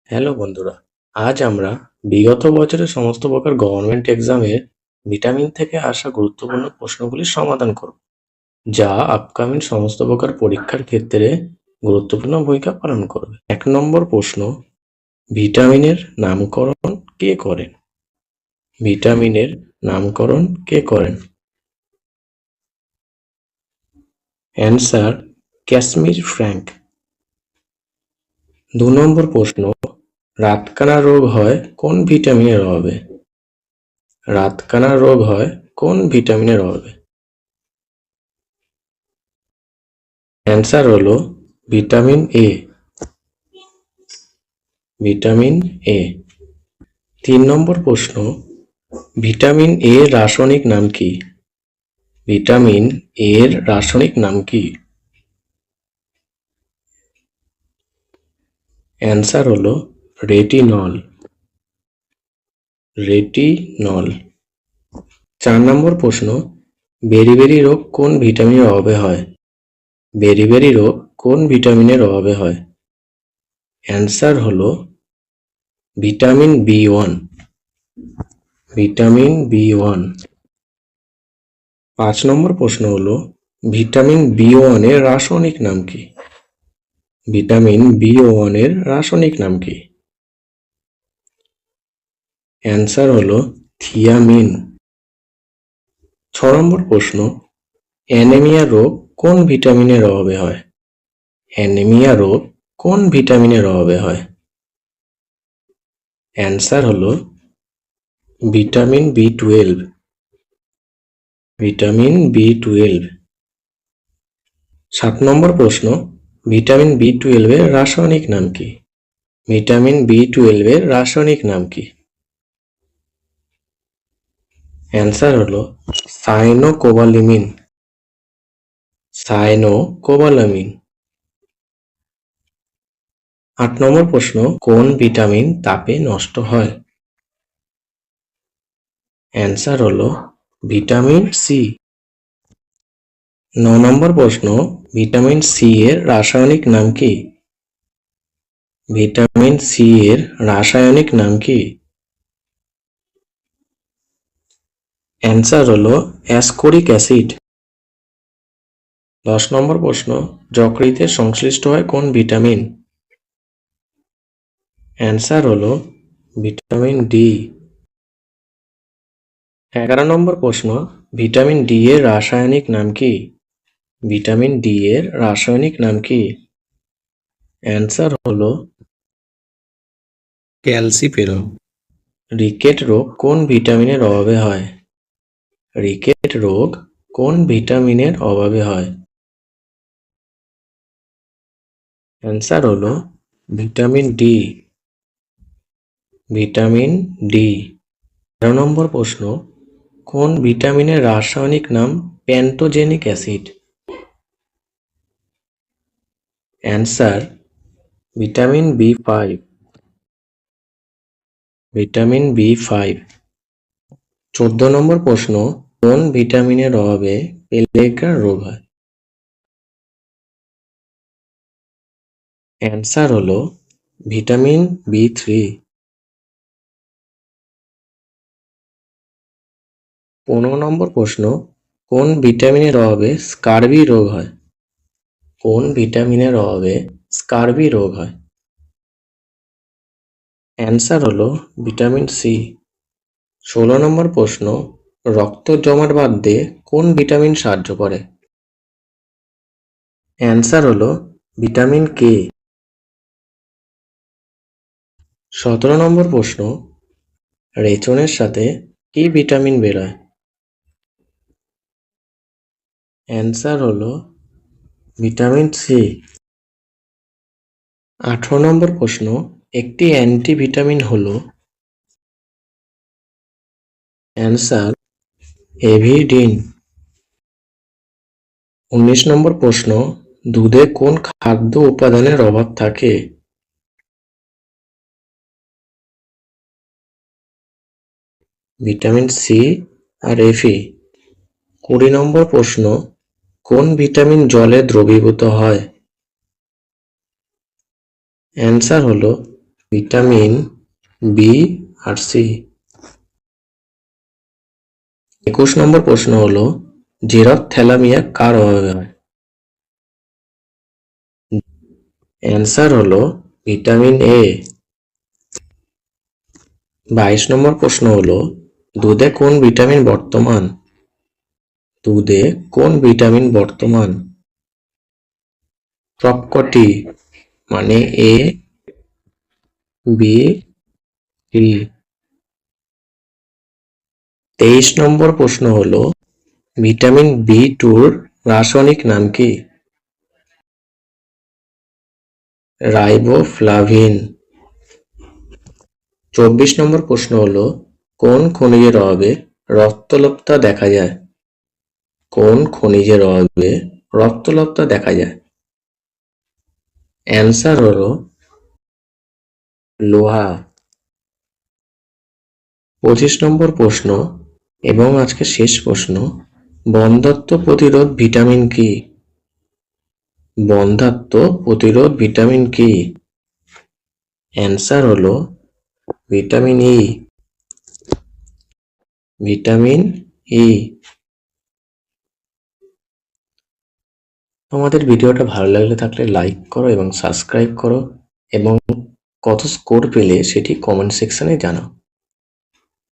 Hello বন্ধুরা, আজ আমরা বিগত বছরের সমস্ত প্রকার গভর্নমেন্ট এক্সামের ভিটামিন থেকে আসা গুরুত্বপূর্ণ প্রশ্নগুলির সমাধান করব, যা আপকামিং সমস্ত প্রকার পরীক্ষার ক্ষেত্রে গুরুত্বপূর্ণ ভূমিকা পালন করবে। ১ নম্বর প্রশ্ন, ভিটামিনের নামকরণ কে করেন? ভিটামিনের নামকরণ কে করেন? Answer, ক্যাসমির Frank. ২ নম্বর প্রশ্ন, রাতকানা রোগ হয় কোন ভিটামিনের অভাবে? রাতকানা রোগ হয় কোন ভিটামিনের অভাবে? অ্যান্সার হলো ভিটামিন এ। Vitamin A. ৩ নম্বর প্রশ্ন, ভিটামিন এর রাসায়নিক নাম কি? ভিটামিন এর রাসায়নিক নাম কি? অ্যান্সার হলো রেটিনল। রেটিনল। ৪ নম্বর প্রশ্ন, বেরি রোগ কোন ভিটামিনের অভাবে হয়? বেরি রোগ কোন ভিটামিনের অভাবে হয়? অ্যান্সার হলো ভিটামিন বি1। Vitamin B one. ৫ নম্বর প্রশ্ন হলো ভিটামিন বি1 এর রাসায়নিক নাম কি? ভিটামিন বি1 এর রাসায়নিক নাম কি? অ্যান্সার হলো থিয়ামিন। ৬ নম্বর প্রশ্ন, অ্যানিমিয়া রোগ কোন ভিটামিনের অভাবে হয়? অ্যানিমিয়া রোগ কোন ভিটামিনের অভাবে হয়? অ্যান্সার হলো ভিটামিন বি12। ভিটামিন বি12। ৭ নম্বর প্রশ্ন, ভিটামিন বি12 এর রাসায়নিক নাম কি? ভিটামিন বি12 এর রাসায়নিক নাম কি? অ্যান্সার হলো সায়ানোকোবালামিন। সায়ানোকোবালামিন। ৮ নম্বর প্রশ্ন, কোন ভিটামিন তাপে নষ্ট হয়? অ্যান্সার হলো ভিটামিন সি। ৯ নম্বর প্রশ্ন, ভিটামিন সি এর রাসায়নিক নাম কি? ভিটামিন সি এর রাসায়নিক নাম কি? অ্যান্সার হলো অ্যাসকোরিক অ্যাসিড। ১০ নম্বর প্রশ্ন, যকৃতে সংশ্লিষ্ট হয় কোন ভিটামিন? অ্যান্সার হলো ভিটামিন ডি। ১১ নম্বর প্রশ্ন, ভিটামিন ডি এর রাসায়নিক নাম কি? ভিটামিন ডি এর রাসায়নিক নাম কি? অ্যান্সার হলো ক্যালসিফেরল। রিকেট রোগ কোন ভিটামিনের অভাবে হয়? রিকেট রোগ কোন ভিটামিনের অভাবে হয়? অ্যান্সার হলো ভিটামিন ডি। Vitamin D. ১৩ নম্বর প্রশ্ন, কোন ভিটামিনের রাসায়নিক নাম pantothenic acid? Answer vitamin B five. Vitamin B five. ১৪ নম্বর প্রশ্ন, কোন ভিটামিনের অভাবে পেলেগ্রা রোগ হয়? অ্যান্সার হলো ভিটামিন বি3। ১৫ নম্বর প্রশ্ন, কোন ভিটামিনের অভাবে স্কারবি রোগ হয়? কোন ভিটামিনের অভাবে স্কারবি রোগ হয়? অ্যান্সার হলো ভিটামিন সি। ১৬ নম্বর প্রশ্ন, রক্ত জমাট বাঁধতে কোন ভিটামিন সাহায্য করে? অ্যান্সার হলো ভিটামিন কে। ১৭ নম্বর প্রশ্ন, রেচনের সাথে কি ভিটামিন বেরোয়? অ্যান্সার হলো ভিটামিন সি। ১৮ নম্বর প্রশ্ন, একটি অ্যান্টিভিটামিন হলো? Answer avidin. ১৯ নম্বর প্রশ্ন, দুধে কোন খাদ্য উপাদানের অভাব থাকে? ভিটামিন সি আর এফি। ২০ নম্বর প্রশ্ন, কোন ভিটামিন জলে দ্রবীভূত হয়? অ্যান্সার হলো ভিটামিন বি আর সি। 21 নম্বর প্রশ্ন হলো জেরপ্থ্যালামিয়া কার অভাবে হয়? অ্যান্সার হলো ভিটামিন এ। 22 নম্বর প্রশ্ন হলো দুধে কোন ভিটামিন বর্তমান? দুধে কোন ভিটামিন বর্তমান? সবকটি, মানে এ, বি, সি। 23 নম্বর প্রশ্ন হলো ভিটামিন বি2 রাসায়নিক নাম কি? রাইবোফ্লাভিন। 24 নম্বর প্রশ্ন হলো কোন খনিজের অভাবে রক্তলোপতা দেখা যায়? কোন খনিজের অভাবে রক্তলোপতা দেখা যায়? অ্যান্সার হলো লোহা। 25 নম্বর প্রশ্ন এবং আজকে শেষ প্রশ্ন, বন্ধ্যাত্ব প্রতিরোধ ভিটামিন কি? বন্ধ্যাত্ব প্রতিরোধ ভিটামিন কি? অ্যান্সার হলো ভিটামিন ই। Vitamin E. তোমাদের ভিডিওটা ভালো লাগলে থাকলে লাইক করো এবং সাবস্ক্রাইব করো এবং কত স্কোর পেলে সেটি কমেন্ট সেকশনে জানাও।